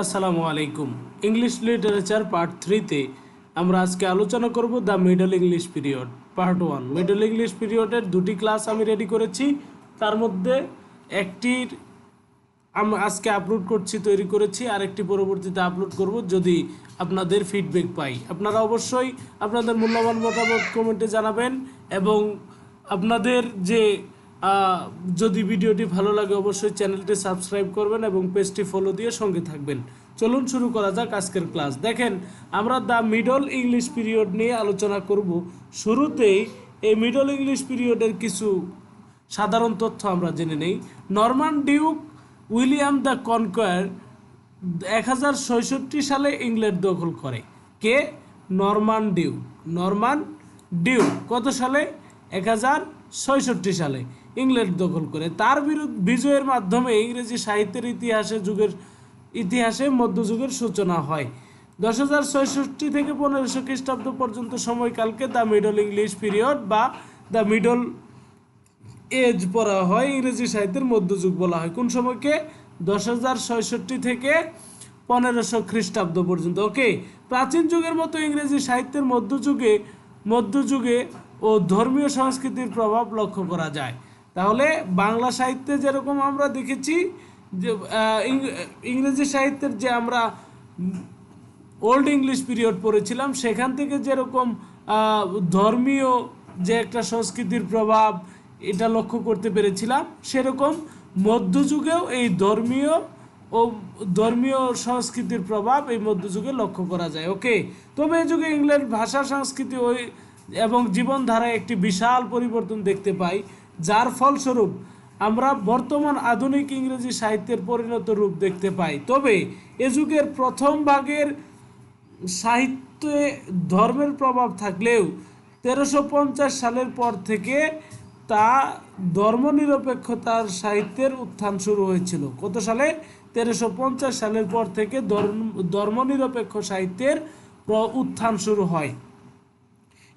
আসসালামু আলাইকুম। English literature part 3-তে আমরা আজকে আলোচনা করব the middle English period part 1। Middle English পিরিয়ডের দুটি ক্লাস আমি রেডি করেছি, তার মধ্যে একটির আমি আজকে আপলোড করছি, তৈরি করেছি, আর একটি পরবর্তীতে আপলোড করব যদি আপনাদের ফিডব্যাক পাই। আপনারা অবশ্যই আপনাদের মূল্যবান মতামত কমেন্টে জানাবেন এবং আপনাদের যে যদি ভিডিওটি ভালো লাগে অবশ্যই চ্যানেলটি সাবস্ক্রাইব করবেন এবং পেজটি ফলো দিয়ে সঙ্গে থাকবেন। চলুন শুরু করা যাক আজকের ক্লাস। দেখেন, আমরা দ্য মিডল ইংলিশ পিরিয়ড নিয়ে আলোচনা করব। শুরুতেই এই মিডল ইংলিশ পিরিয়ডের কিছু সাধারণ তথ্য আমরা জেনে নেই। Norman duke William the conqueror 1066 সালে ইংল্যান্ড দখল করে। কে? Norman duke. নরমান ডিউক কত সালে? 1066 সালে ইংল্যান্ড দখল করে। তার বিজয়ের মাধ্যমে ইংরেজি সাহিত্যের ইতিহাসে মধ্যযুগের সূচনা হয়। 1066 থেকে 1500 খ্রিস্টাব্দ পর্যন্ত সময়কালকে দ্য মিডল ইংলিশ পিরিয়ড বা দ্য মিডল এজ পড়া হয়। ইংরেজি সাহিত্যের মধ্যযুগ বলা হয় কোন সময়কে? 1066 থেকে 1500 খ্রিস্টাব্দ পর্যন্ত। ওকে, প্রাচীন যুগের মতো ইংরেজি সাহিত্যের মধ্যযুগে ও ধর্মীয় সংস্কৃতির প্রভাব লক্ষ্য করা যায়। তাহলে বাংলা সাহিত্যে যেরকম আমরা দেখেছি যে ইংরেজি সাহিত্যের যে আমরা ওল্ড ইংলিশ পিরিয়ড পড়েছিলাম, সেখান থেকে যেরকম ধর্মীয় যে একটা সংস্কৃতির প্রভাব এটা লক্ষ্য করতে পেরেছিলাম, সেরকম মধ্যযুগেও এই ধর্মীয় সংস্কৃতির প্রভাব এই মধ্যযুগে লক্ষ্য করা যায়। ওকে, তবে এই যুগে ইংল্যান্ড ভাষা সংস্কৃতি এবং জীবনধারায় একটি বিশাল পরিবর্তন দেখতে পাই, যার ফলস্বরূপ আমরা বর্তমান আধুনিক ইংরেজি সাহিত্যের পরিণত রূপ দেখতে পাই। তবে এ যুগের প্রথম ভাগের সাহিত্যে ধর্মের প্রভাব থাকলেও 1350 সালের পর থেকে তা ধর্মনিরপেক্ষতার সাহিত্যের উত্থান শুরু হয়েছিল। কত সালে? 1350 সালের পর থেকে ধর্মনিরপেক্ষ সাহিত্যের উত্থান শুরু হয়।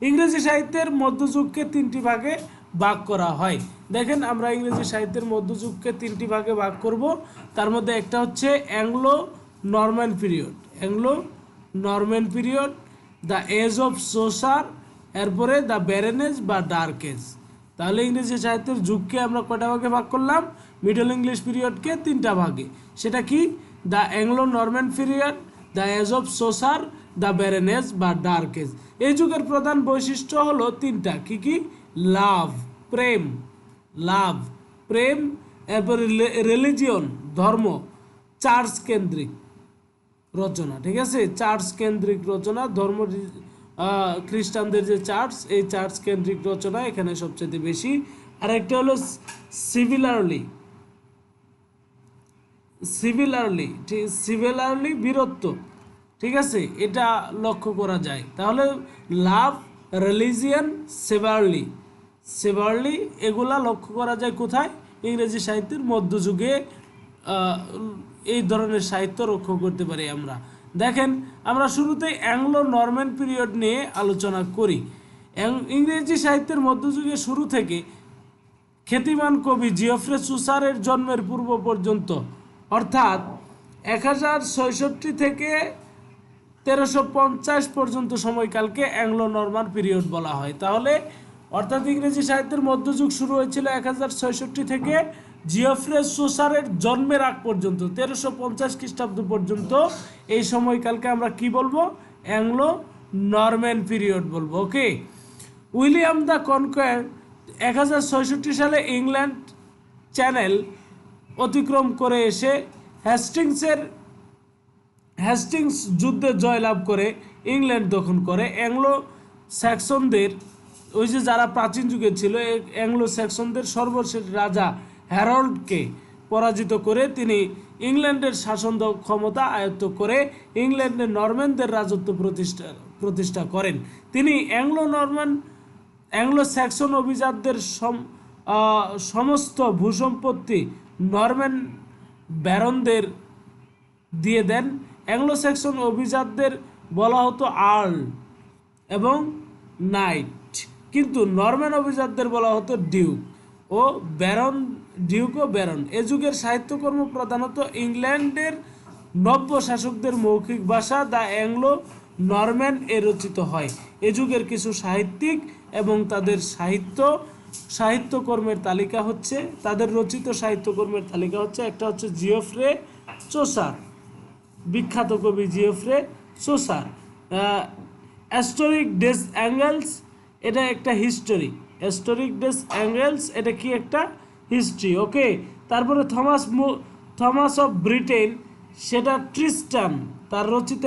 ইংরেজি সাহিত্যের মধ্যযুগকে 3টি ভাগে ভাগ করা হয়। দেখেন, আমরা ইংরেজি সাহিত্যের মধ্যযুগকে 3টি ভাগে ভাগ করব। তার মধ্যে একটা হচ্ছে Anglo Norman period. Anglo Norman period, the age of Chaucer, এরপরে দ্য ব্যারেনেজ বা ডার্ক এজ। তাহলে ইংরেজি সাহিত্যের যুগকে আমরা কয়টা ভাগে ভাগ করলাম? মিডল ইংলিশ পিরিয়ডকে 3টা ভাগে। সেটা কি? The Anglo Norman period, the age of Chaucer, the barren age বা ডার্ক এজ। এই যুগের প্রধান বৈশিষ্ট্য হলো 3টা। কি কি? লাভ, প্রেম, এরপরে রিলিজিয়ন, ধর্ম, চার্চ কেন্দ্রিক রচনা। ঠিক আছে, চার্চ কেন্দ্রিক রচনা, ধর্ম, খ্রিস্টানদের যে চার্চ, এই চার্চ কেন্দ্রিক রচনা এখানে সবচেয়ে বেশি। আর একটা হলো সিভিলারলি বীরত্ব। ঠিক আছে, এটা লক্ষ্য করা যায়। তাহলে লাভ, রিলিজিয়ান, সেভারলি এগুলা লক্ষ্য করা যায় কোথায়? ইংরেজি সাহিত্যের মধ্যযুগে এই ধরনের সাহিত্য লক্ষ্য করতে পারি আমরা। দেখেন, আমরা শুরুতেই অ্যাংলো নরম্যান পিরিয়ড নিয়ে আলোচনা করি। ইংরেজি সাহিত্যের মধ্যযুগে শুরু থেকে খ্যাতিমান কবি জিওফ্রে সুসারের জন্মের পূর্ব পর্যন্ত, অর্থাৎ 1066 থেকে 1350 পর্যন্ত সময়কালকে অ্যাংলো নরমান পিরিয়ড বলা হয়। তাহলে অর্থাৎ ইংরেজি সাহিত্যের মধ্যযুগ শুরু হয়েছিল 1066 থেকে জিওফ্রে সুসারের জন্মের আগ পর্যন্ত, 1350 খ্রিস্টাব্দ পর্যন্ত। এই সময়কালকে আমরা কি বলবো? অ্যাংলো নরম্যান পিরিয়ড বলবো। ওকে, উইলিয়াম দ্য কনকোয়ার 1066 সালে ইংল্যান্ড চ্যানেল অতিক্রম করে এসে হ্যাস্টিংস যুদ্ধে জয়লাভ করে ইংল্যান্ড দখল করে। অ্যাংলো স্যাক্সনদের, ওই যে যারা প্রাচীন যুগে ছিল, অ্যাংলো স্যাক্সনদের সর্বশেষ রাজা হ্যারল্ডকে পরাজিত করে তিনি ইংল্যান্ডের শাসন ক্ষমতা আয়ত্ত করে ইংল্যান্ডে নরম্যানদের রাজত্ব প্রতিষ্ঠা করেন। তিনি অ্যাংলো স্যাক্সন অভিজাতদের সমস্ত ভূসম্পত্তি নরম্যান ব্যারনদের দিয়ে দেন। অ্যাংলো স্যাক্সন অভিজাতদের বলা হতো আর্ল এবং নাইট, কিন্তু নরম্যান অভিজাতদের বলা হতো ডিউক ও ব্যারন। এ যুগের সাহিত্যকর্ম প্রধানত ইংল্যান্ডের নব্য শাসকদের মৌখিক ভাষা দ্য অ্যাংলো নরম্যান এ রচিত হয়। এ যুগের কিছু সাহিত্যিক এবং তাদের সাহিত্যকর্মের তালিকা হচ্ছে, তাদের রচিত সাহিত্যকর্মের তালিকা হচ্ছে, একটা হচ্ছে জিওফ্রে চোসার, বিখ্যাত কবি জিওফ্রে চোসার। অ্যাস্টোরিক ডেস অ্যাঙ্গেলস, এটা একটা হিস্টোরি। অ্যাস্টোরিক ডেস অ্যাঙ্গেলস এটা কি একটা হিস্ট্রি, ওকে। তারপরে থমাস অফ ব্রিটেন, সেটা ট্রিস্টান, তার রচিত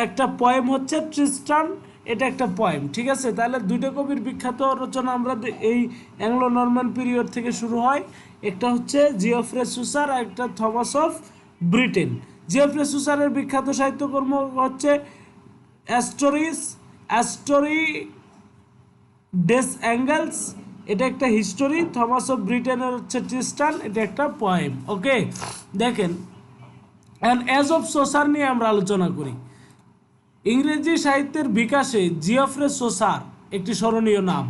একটা পোয়েম হচ্ছে ট্রিস্টান, এটা একটা পোয়েম, ঠিক আছে। তাহলে দুইটা কবির বিখ্যাত রচনা আমরা এই অ্যাংলো নরম্যান পিরিয়ড থেকে শুরু হয়, একটা হচ্ছে জিওফ্রে চুসার আর একটা থমাস অফ ব্রিটেন। জিওফ্রে চুসারের বিখ্যাত সাহিত্যকর্ম হচ্ছে অ্যাস্টোরি ডেস অ্যাঙ্গেলস, এটা একটা হিস্টোরি। থমাস অফ ব্রিটেনের হচ্ছে ট্রিস্টান, এটা একটা পোয়েম, ওকে। দেখেন এজ অফ চোসার নিয়ে আমরা আলোচনা করি। ইংরেজি সাহিত্যের বিকাশে জিওফ্রে চোসার একটি স্মরণীয় নাম।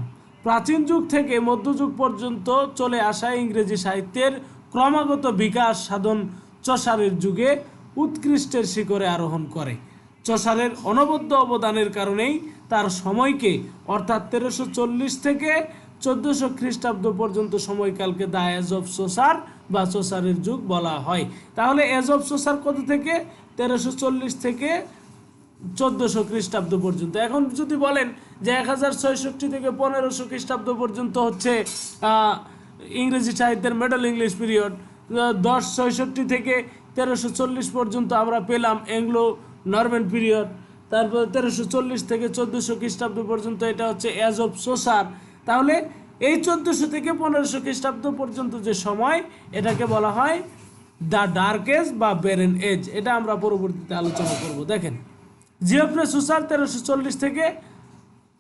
প্রাচীন যুগ থেকে মধ্যযুগ পর্যন্ত চলে আসা ইংরেজি সাহিত্যের ক্রমাগত বিকাশ সাধন চসারের যুগে উৎকৃষ্টের শিখরে আরোহণ করে। চসারের অনবদ্য অবদানের কারণেই তার সময়কে অর্থাৎ 1340 থেকে 1400 খ্রিস্টাব্দ পর্যন্ত সময়কালকে দ্য এজ অফ চোসার বা চসারের যুগ বলা হয়। তাহলে এজ অফ চোসার কত থেকে? 1340 থেকে 1400 খ্রিস্টাব্দ পর্যন্ত। এখন যদি বলেন যে 1066 থেকে 1500 খ্রিস্টাব্দ পর্যন্ত হচ্ছে ইংরেজি সাহিত্যের মিডল ইংলিশ পিরিয়ড, 1066 থেকে 1340 পর্যন্ত আমরা পেলাম অ্যাংলো নরম্যান পিরিয়ড, তারপর 1340 থেকে 1400 খ্রিস্টাব্দ পর্যন্ত এটা হচ্ছে এজ অফ চোসার। তাহলে এই 1400 থেকে 1500 খ্রিস্টাব্দ পর্যন্ত যে সময়, এটাকে বলা হয় দ্য ডার্ক এজ বা ব্যারেন এজ। এটা আমরা পরবর্তীতে আলোচনা করব। দেখেন জিওফ্রে চুসার 1340 থেকে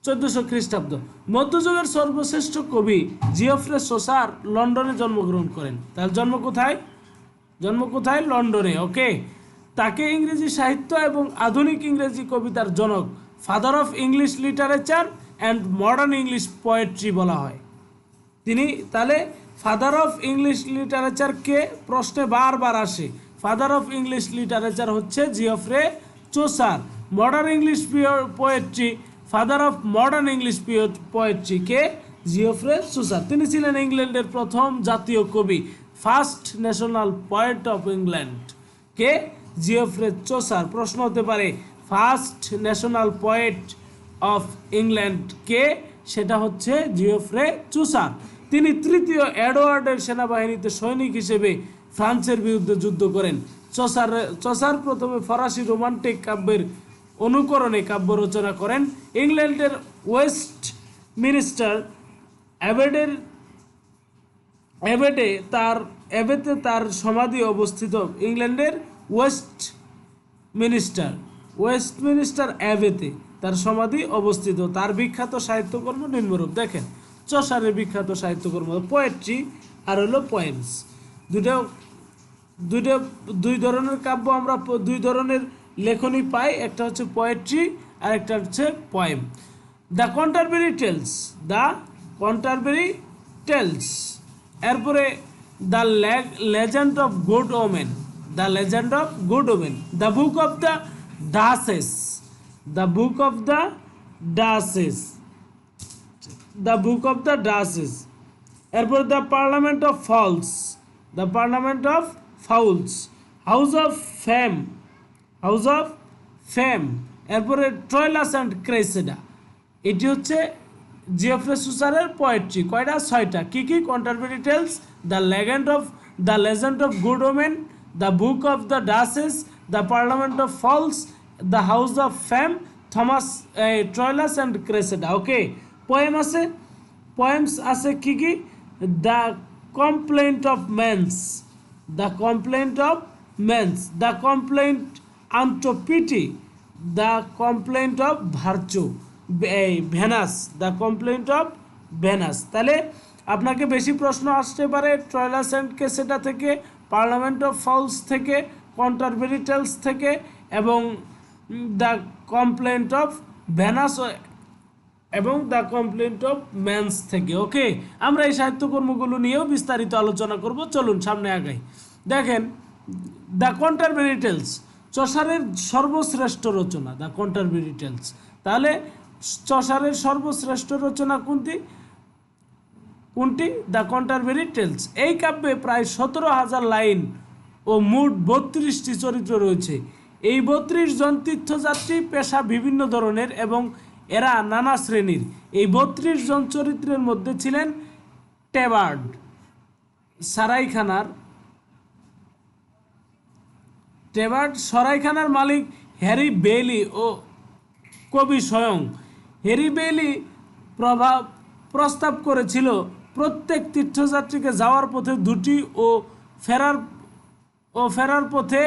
1400 খ্রিস্টাব্দ। মধ্যযুগের সর্বশ্রেষ্ঠ কবি জিওফ্রে চোসার লন্ডনে জন্মগ্রহণ করেন। তার জন্ম কোথায়? লন্ডনে, ওকে। তাকে ইংরেজি সাহিত্য এবং আধুনিক ইংরেজি কবিতার জনক, father of English literature and modern English poetry বলা হয়। তিনি তাহলে ফাদার অফ ইংলিশ লিটারেচার কে প্রশ্নে বারবার আসে। ফাদার অফ ইংলিশ লিটারেচার হচ্ছে Geoffrey Chaucer. Modern English poetry, father of modern English poetry কে? Geoffrey Chaucer. তিনি ছিলেন ইংল্যান্ডের প্রথম জাতীয় কবি, first national poet of England কে? Geoffrey Chaucer. প্রশ্ন হতে পারে first national poet of England কে? সেটা হচ্ছে জিওফ্রে চোসার। তিনি তৃতীয় এডওয়ার্ডের সেনাবাহিনীতে সৈনিক হিসেবে ফ্রান্সের বিরুদ্ধে যুদ্ধ করেন। চোসার প্রথমে ফরাসি রোমান্টিক কাব্যের অনুকরণে কাব্য রচনা করেন। ইংল্যান্ডের ওয়েস্টমিনিস্টার অ্যাবেতে তার সমাধি অবস্থিত। ইংল্যান্ডের ওয়েস্টমিনিস্টার অ্যাবেতে তার সমাধি অবস্থিত। তার বিখ্যাত সাহিত্যকর্ম নিম্নরূপ। দেখেন চসারের বিখ্যাত সাহিত্যকর্ম পোয়েট্রি আর হলো পোয়েমস। দুই ধরনের কাব্য আমরা, দুই ধরনের লেখনী পাই, একটা হচ্ছে পোয়েট্রি আর একটা হচ্ছে পোয়েম। দ্য কন্টারবেরি টেলস, এরপরে the Legend of Good Women, the Book of the Duchess, এরপর the Parliament of Fowls, House of Fame, এরপরে ট্রয়লাস অ্যান্ড ক্রেসেডা। এটি হচ্ছে জিওফ্রে চোসারের পোয়েট্রি। কয়টা? 6টা। কি? Canterbury Tales, the Legend of Good Women, the Book of the Duchess, the Parliament of Fowls, the House of Fame, Troilus and Criseyde, okay. Poems আছে কি? The Complaint of Mars, the Complaint unto Pity, the Complaint of virtue, Venus, the Complaint of Venus. তাহলে আপনাকে বেশি প্রশ্ন আসতে পারে ট্রয়লাস and ক্রেসেডা থেকে, parliament of false থেকে, কন্টারবেরি টেলস থেকে এবং দ্য কমপ্লেন্ট অফ ভেনাস এবং দ্য কমপ্লেন্ট অফ ম্যানস থেকে, ওকে। আমরা এই সাহিত্যকর্মগুলো নিয়েও বিস্তারিত আলোচনা করব। চলুন সামনে আগাই। দেখেন দ্য কন্টারবেরি টেলস চসারের সর্বশ্রেষ্ঠ রচনা, দ্য কন্টারবেরি টেলস। তাহলে চসারের সর্বশ্রেষ্ঠ রচনা কোনটি? The Canterbury Tales. এই কাব্যে প্রায় 17,000 লাইন ও মোট 32টি চরিত্র রয়েছে। এই 32 জন তীর্থযাত্রী পেশা বিভিন্ন ধরনের এবং এরা নানা শ্রেণীর। এই 32 জন চরিত্রের মধ্যে ছিলেন টেবার্ড সরাইখানার মালিক হ্যারি বেইলি ও কবি স্বয়ং। হ্যারি বেইলি প্রস্তাব করেছিল প্রত্যেক তীর্থযাত্রীকে যাওয়ার পথে দুটি ও ফেরার পথে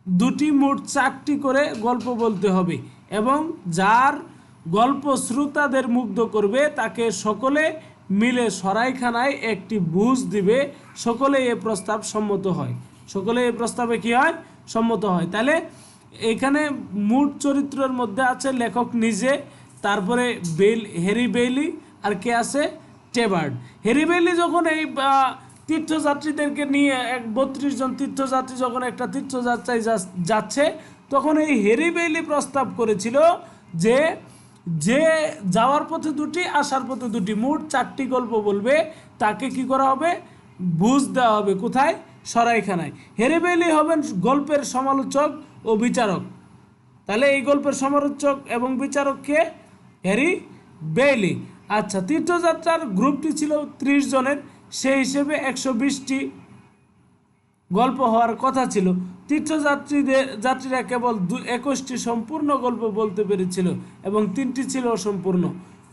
দুটি, মোট 4টি করে গল্প বলতে হবে এবং যার গল্প শ্রোতাদের মুগ্ধ করবে তাকে সকলে মিলে সরাইখানায় একটি ভোজ দিবে। সকলে এই প্রস্তাব সম্মত হয়। সকলে এই প্রস্তাবে কি হয়? সম্মত হয়। তাহলে এখানে মোট চরিত্রের মধ্যে আছে লেখক নিজে, তারপরে হ্যারি বেইলি, আর কে আছে? টেবার্ড। হ্যারি বেইলি যখন এই তীর্থযাত্রীদেরকে নিয়ে 32 জন তীর্থযাত্রী যখন একটা তীর্থযাত্রায় যাচ্ছে, তখন এই হ্যারি বেইলি প্রস্তাব করেছিল যে যাওয়ার পথে দুটি, আসার পথে দুটি, মোট 4টি গল্প বলবে, তাকে কি করা হবে? বুঝ দেওয়া হবে। কোথায়? সরাইখানায়। হ্যারি বেইলি হবেন গল্পের সমালোচক ও বিচারক। তাহলে এই গল্পের সমালোচক এবং বিচারক কে? Harry Bailey. আচ্ছা, তীর্থযাত্রার গ্রুপটি ছিল 30 জনের, সেই হিসেবে 120টি গল্প হওয়ার কথা ছিল। যাত্রীরা কেবল 21টি সম্পূর্ণ গল্প বলতে পেরেছিল এবং 3টি ছিল অসম্পূর্ণ।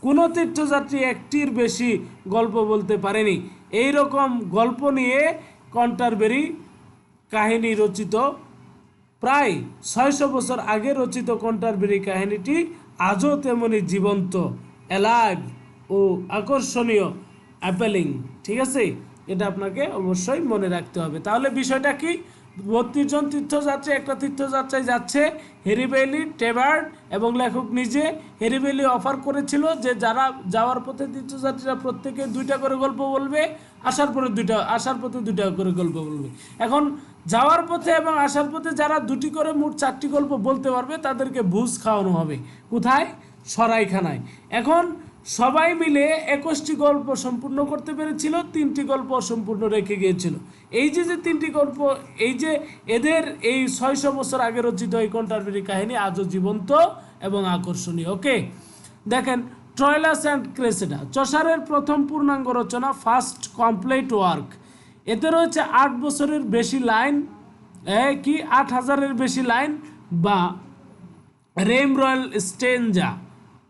কোনো তীর্থযাত্রী একটির বেশি গল্প বলতে পারেনি। এই রকম গল্প নিয়ে কন্টারবেরি কাহিনী রচিত। প্রায় 600 বছর আগে রচিত কন্টারবেরি কাহিনীটি আজও তেমনি জীবন্ত, অ্যালাইভ ও আকর্ষণীয়, অ্যাপেলিং। ঠিক আছে, এটা আপনাকে অবশ্যই মনে রাখতে হবে। তাহলে বিষয়টা কি? 32 জন তীর্থযাত্রী একটা তীর্থযাত্রায় যাচ্ছে, হ্যারি বেইলি, টেবার্ড এবং লেখক নিজে। হ্যারি বেইলি অফার করেছিল যে যারা যাওয়ার পথে তীর্থযাত্রীরা প্রত্যেকে 2টা করে গল্প বলবে, আসার পথে 2টা করে গল্প বলবে। এখন যাওয়ার পথে এবং আসার পথে যারা 2টি করে মোট 4টি গল্প বলতে পারবে তাদেরকে ভোজ খাওয়ানো হবে। কোথায়? সরাইখানায়। এখন সবাই মিলে 21টি গল্প সম্পূর্ণ করতে পেরেছিল, 3টি গল্প অসম্পূর্ণ রেখে গিয়েছিল। এই যে 3টি গল্প, এই যে এদের এই 600 বছর আগে রচিত এই কন্টারবেরি কাহিনী আজও জীবন্ত এবং আকর্ষণীয়। ওকে, দেখেন ট্রয়লাস অ্যান্ড ক্রেসিডা চসারের প্রথম পূর্ণাঙ্গ রচনা, ফার্স্ট কমপ্লিট ওয়ার্ক। এতে রয়েছে 8 বছরের বেশি লাইন, 8,000-এর বেশি লাইন বা রেইম রয়্যাল স্টেঞ্জা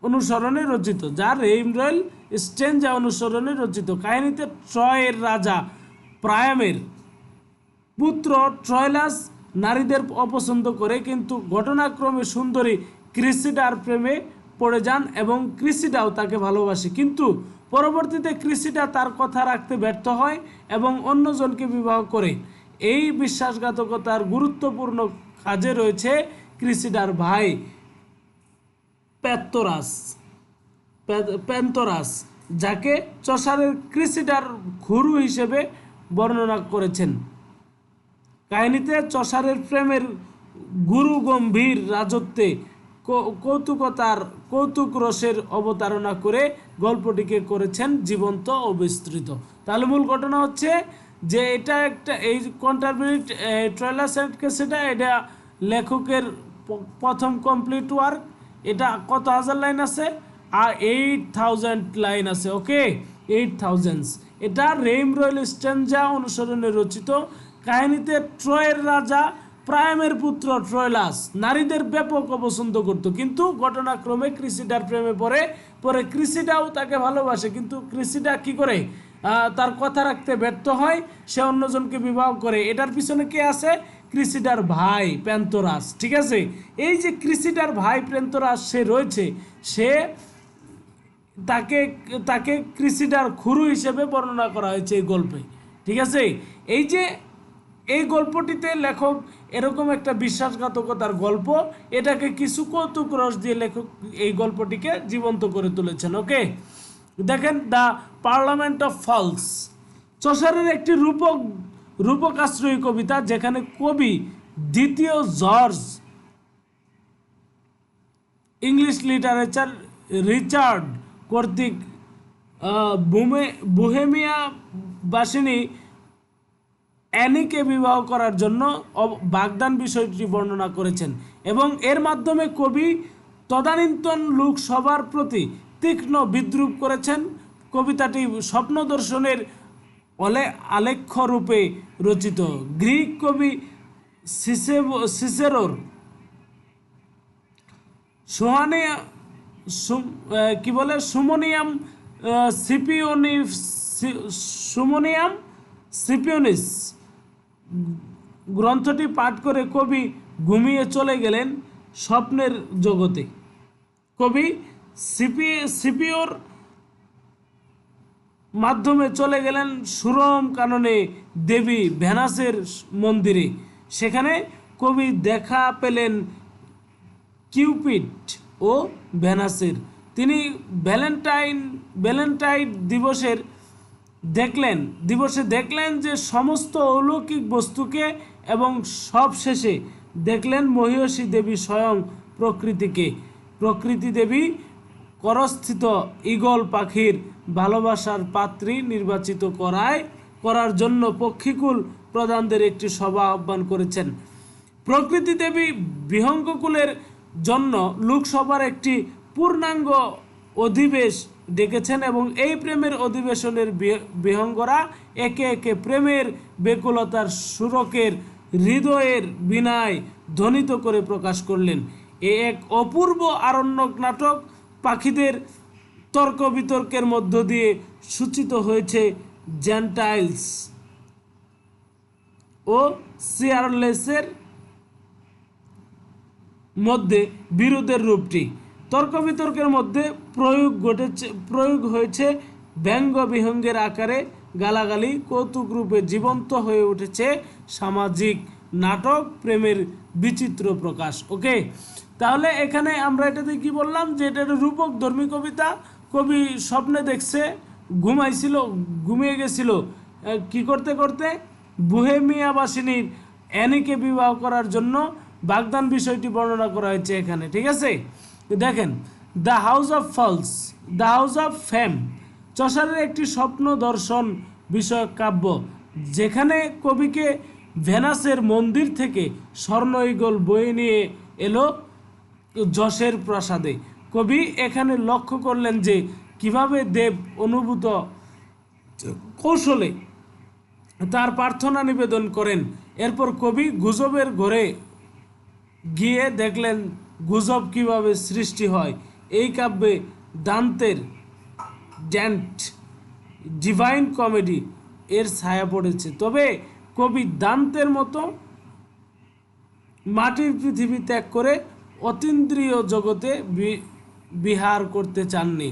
অনুসরণে রচিত, অনুসরণে রচিত। কাহিনীতে ট্রয়ের রাজা প্রায়ামের পুত্র ট্রয়লাস নারীদের অপছন্দ করে, কিন্তু ঘটনাক্রমে সুন্দরী ক্রিসিডার প্রেমে পড়ে যান এবং ক্রিসিডাও তাকে ভালোবাসে। কিন্তু পরবর্তীতে ক্রিসিডা তার কথা রাখতে ব্যর্থ হয় এবং অন্যজনকে বিবাহ করে। এই বিশ্বাসঘাতকতার গুরুত্বপূর্ণ কাজে রয়েছে ক্রিসিডার ভাই প্যান্থরাস, যাকে চসারের ক্রিসিডার গুরু হিসেবে বর্ণনা করেছেন। কাহিনীতে চসারের প্রেমের গুরু গম্ভীর রাজত্বে কৌতুক রসের অবতারণা করে গল্পটিকে করেছেন জীবন্ত ও বিস্তৃত। তাহলে মূল ঘটনা হচ্ছে যে এটা একটা এই কন্টারবেরি ট্রয়লাস অ্যান্ড ক্রেসিডা, এটা লেখকের প্রথম কমপ্লিট ওয়ার্ক। এটা কত হাজার লাইন আছে? আর 8,000 লাইন আছে। ওকে, 8,000। এটা রেইম রয়্যাল স্টেঞ্জা অনুসরণে রচিত। কাহিনীতে ট্রয়ের রাজা প্রায়ামের পুত্র ট্রয়লাস নারীদের ব্যাপক অপছন্দ করত, কিন্তু ঘটনাক্রমে ক্রিসিডার প্রেমে পরে ক্রিসিডাও তাকে ভালোবাসে, কিন্তু ক্রিসিডা কি করে? তার কথা রাখতে ব্যর্থ হয়, সে অন্যজনকে বিবাহ করে। এটার পিছনে কে আছে? ক্রিসিডার ভাই প্যান্থরাস। ঠিক আছে, এই যে ক্রিসিডার ভাই প্যান্থরাস সে রয়েছে, সে তাকে ক্রিসিডার খুরু হিসেবে বর্ণনা করা হয়েছে এই গল্পে। ঠিক আছে, এই যে এই গল্পটিতে লেখক এরকম একটা বিশ্বাসঘাতকতার গল্প, এটাকে কিছু কৌতুক রস দিয়ে লেখক এই গল্পটিকে জীবন্ত করে তুলেছেন। ওকে, দেখেন দ্য পার্লামেন্ট অফ ফলস চসারের একটি রূপক রূপকাশ্রয়ী কবিতা, যেখানে কবি দ্বিতীয় জর্জ ইংলিশ লিটারেচার রিচার্ড কর্তৃক বোহেমিয়া বাসিনী অ্যানিকে বিবাহ করার জন্য বাগদান বিষয়টি বর্ণনা করেছেন এবং এর মাধ্যমে কবি তদানীন্তন লোকসভার প্রতি তীক্ষ্ণ বিদ্রুপ করেছেন। কবিতাটি স্বপ্ন দর্শনের আলেখ্য রূপে রচিত। গ্রিক কবি সিসেরোর সুমোনিয়াম সিপিওনিস গ্রন্থটি পাঠ করে কবি ঘুমিয়ে চলে গেলেন স্বপ্নের জগতে। কবি সিপিওর মাধ্যমে চলে গেলেন সুরম কাননে দেবী ভেনাসের মন্দিরে। সেখানে কবি দেখা পেলেন কিউপিড ও ভেনাসের। তিনি ভ্যালেন্টাইন দিবসে দেখলেন যে সমস্ত অলৌকিক বস্তুকে এবং সব শেষে দেখলেন মহিষী দেবী স্বয়ং প্রকৃতি দেবী করস্থিত ঈগল পাখির ভালোবাসার পাত্রী নির্বাচিত করার জন্য পক্ষীকুল প্রধানদের একটি সভা আহ্বান করেছেন। প্রকৃতি দেবী বিহঙ্গকুলের জন্য লোকসভার একটি পূর্ণাঙ্গ অধিবেশ ডেকেছেন এবং এই প্রেমের অধিবেশনের বিহঙ্গরা একে একে প্রেমের বেকুলতার সুরকের হৃদয়ের বীণায় ধ্বনিত করে প্রকাশ করলেন। এক অপূর্ব আরণ্যক নাটক পাখিদের তর্ক বিতর্কের মধ্য দিয়ে সূচিত হয়েছে জেন্টাইলস ও সিয়ারলেসের মধ্যে বিরোধের রূপটি। তর্ক বিতর্কের মধ্যে প্রয়োগ হয়েছে ব্যঙ্গ বিহঙ্গের আকারে গালাগালি, কৌতুক রূপে জীবন্ত হয়ে উঠেছে সামাজিক নাটক, প্রেমের বিচিত্র প্রকাশ। ওকে, তাহলে এখানে আমরা এটাতে কি বললাম যে এটা একটা রূপক ধর্মী কবিতা। কবি স্বপ্নে দেখছে, ঘুমিয়ে গেছিল, কি করতে করতে বোহেমিয়া বাসিনীর অ্যানিকে বিবাহ করার জন্য বাগদান বিষয়টি বর্ণনা করা হয়েছে এখানে। ঠিক আছে, দেখেন দ্য হাউস অফ ফেম চসারের একটি স্বপ্ন দর্শন বিষয়ক কাব্য, যেখানে কবিকে ভেনাসের মন্দির থেকে স্বর্ণ ঈগল বয়ে নিয়ে এলো যশের প্রাসাদে। কবি এখানে লক্ষ্য করলেন যে কিভাবে দেব অনুভূত কৌশলে তার প্রার্থনা নিবেদন করেন। এরপর কবি গুজবের ঘরে গিয়ে দেখলেন গুজব কিভাবে সৃষ্টি হয়। এই কাব্যে দান্তের ডিভাইন কমেডি এর ছায়া পড়েছে, তবে কবি দান্তের মতো মাটির পৃথিবী ত্যাগ করে অতীন্দ্রিয় জগতে বিহার করতে চাননি।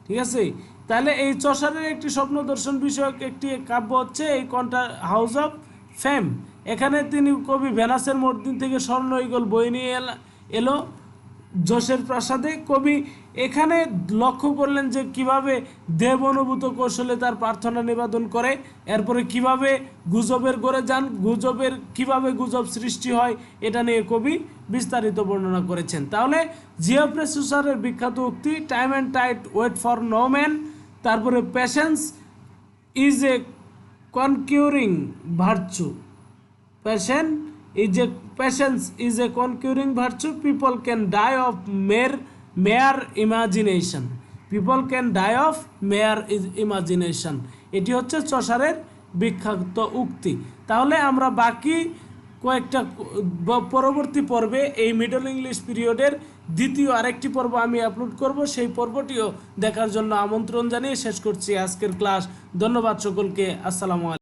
ঠিক আছে, তাহলে এই চসারের একটি স্বপ্ন দর্শন বিষয়ক একটি কাব্য হচ্ছে এই হাউস অফ ফেম। এখানে কবি ভেনাসের মন্দির থেকে স্বর্ণ ঈগল বয়ে নিয়ে এলো যশের প্রাসাদে। কবি এখানে লক্ষ্য করলেন যে কিভাবে দেব অনুভূত কৌশলে তার প্রার্থনা নিবেদন করে, এরপরে কিভাবে গুজবের ঘরে যান, কিভাবে গুজব সৃষ্টি হয়, এটা নিয়ে কবি বিস্তারিত বর্ণনা করেছেন। তাহলে জিওফ্রে চসারের বিখ্যাত উক্তি time and tide wait for no man, তারপরে patience is a conquering virtue, Patience is a conquering virtue. People can die of mere imagination. এটি হচ্ছে চসারের বিখ্যাত উক্তি। তাহলে আমরা বাকি কয়েকটা পরবর্তী পর্বে এই মিডল ইংলিশ পিরিয়ডের দ্বিতীয় আরেকটি পর্ব আমি আপলোড করব, সেই পর্বটিও দেখার জন্য আমন্ত্রণ জানিয়ে শেষ করছি আজকের ক্লাস। ধন্যবাদ সকলকে। আসসালামু আলাইকুম।